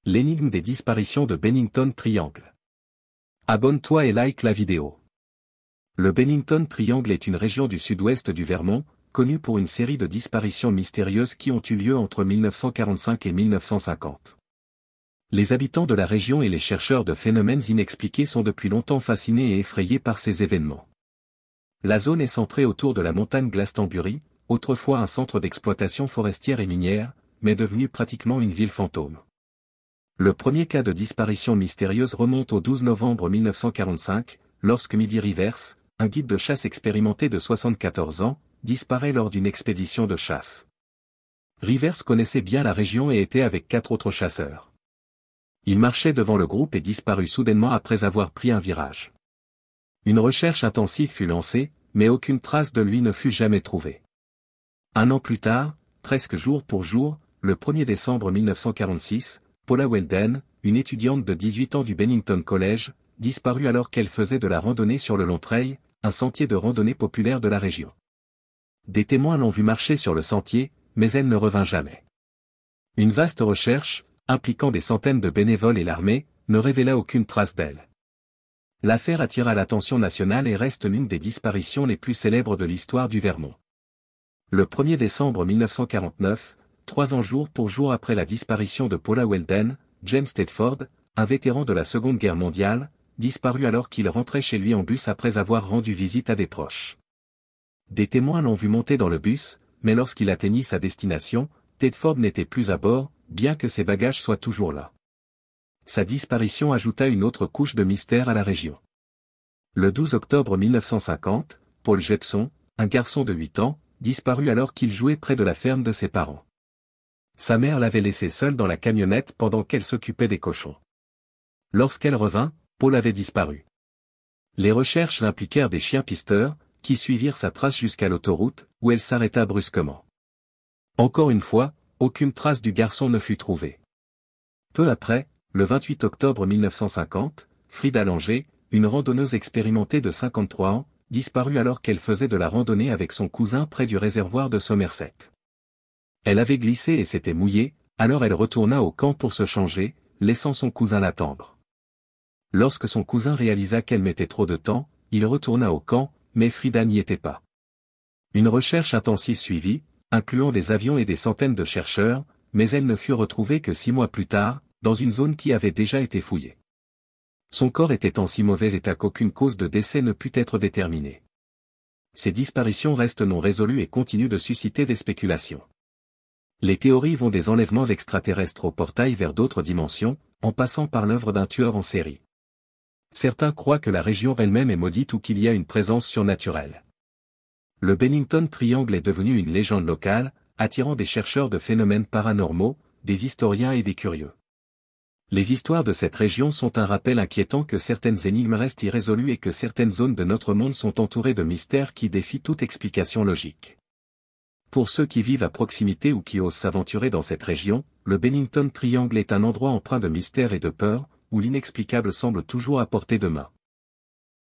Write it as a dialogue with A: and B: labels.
A: L'énigme des disparitions de Bennington Triangle. Abonne-toi et like la vidéo. Le Bennington Triangle est une région du sud-ouest du Vermont, connue pour une série de disparitions mystérieuses qui ont eu lieu entre 1945 et 1950. Les habitants de la région et les chercheurs de phénomènes inexpliqués sont depuis longtemps fascinés et effrayés par ces événements. La zone est centrée autour de la montagne Glastonbury, autrefois un centre d'exploitation forestière et minière, mais devenu pratiquement une ville fantôme. Le premier cas de disparition mystérieuse remonte au 12 novembre 1945, lorsque Midi Rivers, un guide de chasse expérimenté de 74 ans, disparaît lors d'une expédition de chasse. Rivers connaissait bien la région et était avec 4 autres chasseurs. Il marchait devant le groupe et disparut soudainement après avoir pris un virage. Une recherche intensive fut lancée, mais aucune trace de lui ne fut jamais trouvée. Un an plus tard, presque jour pour jour, le 1er décembre 1946, Paula Weldon, une étudiante de 18 ans du Bennington College, disparut alors qu'elle faisait de la randonnée sur le Long Trail, un sentier de randonnée populaire de la région. Des témoins l'ont vue marcher sur le sentier, mais elle ne revint jamais. Une vaste recherche, impliquant des centaines de bénévoles et l'armée, ne révéla aucune trace d'elle. L'affaire attira l'attention nationale et reste l'une des disparitions les plus célèbres de l'histoire du Vermont. Le 1er décembre 1949, 3 ans jour pour jour après la disparition de Paula Weldon, James Tedford, un vétéran de la Seconde Guerre mondiale, disparut alors qu'il rentrait chez lui en bus après avoir rendu visite à des proches. Des témoins l'ont vu monter dans le bus, mais lorsqu'il atteignit sa destination, Tedford n'était plus à bord, bien que ses bagages soient toujours là. Sa disparition ajouta une autre couche de mystère à la région. Le 12 octobre 1950, Paul Jepson, un garçon de 8 ans, disparut alors qu'il jouait près de la ferme de ses parents. Sa mère l'avait laissé seule dans la camionnette pendant qu'elle s'occupait des cochons. Lorsqu'elle revint, Paul avait disparu. Les recherches impliquèrent des chiens pisteurs, qui suivirent sa trace jusqu'à l'autoroute, où elle s'arrêta brusquement. Encore une fois, aucune trace du garçon ne fut trouvée. Peu après, le 28 octobre 1950, Frida Langer, une randonneuse expérimentée de 53 ans, disparut alors qu'elle faisait de la randonnée avec son cousin près du réservoir de Somerset. Elle avait glissé et s'était mouillée, alors elle retourna au camp pour se changer, laissant son cousin l'attendre. Lorsque son cousin réalisa qu'elle mettait trop de temps, il retourna au camp, mais Frida n'y était pas. Une recherche intensive suivit, incluant des avions et des centaines de chercheurs, mais elle ne fut retrouvée que 6 mois plus tard, dans une zone qui avait déjà été fouillée. Son corps était en si mauvais état qu'aucune cause de décès ne put être déterminée. Ces disparitions restent non résolues et continuent de susciter des spéculations. Les théories vont des enlèvements extraterrestres au portail vers d'autres dimensions, en passant par l'œuvre d'un tueur en série. Certains croient que la région elle-même est maudite ou qu'il y a une présence surnaturelle. Le Bennington Triangle est devenu une légende locale, attirant des chercheurs de phénomènes paranormaux, des historiens et des curieux. Les histoires de cette région sont un rappel inquiétant que certaines énigmes restent irrésolues et que certaines zones de notre monde sont entourées de mystères qui défient toute explication logique. Pour ceux qui vivent à proximité ou qui osent s'aventurer dans cette région, le Bennington Triangle est un endroit empreint de mystère et de peur, où l'inexplicable semble toujours à portée de main.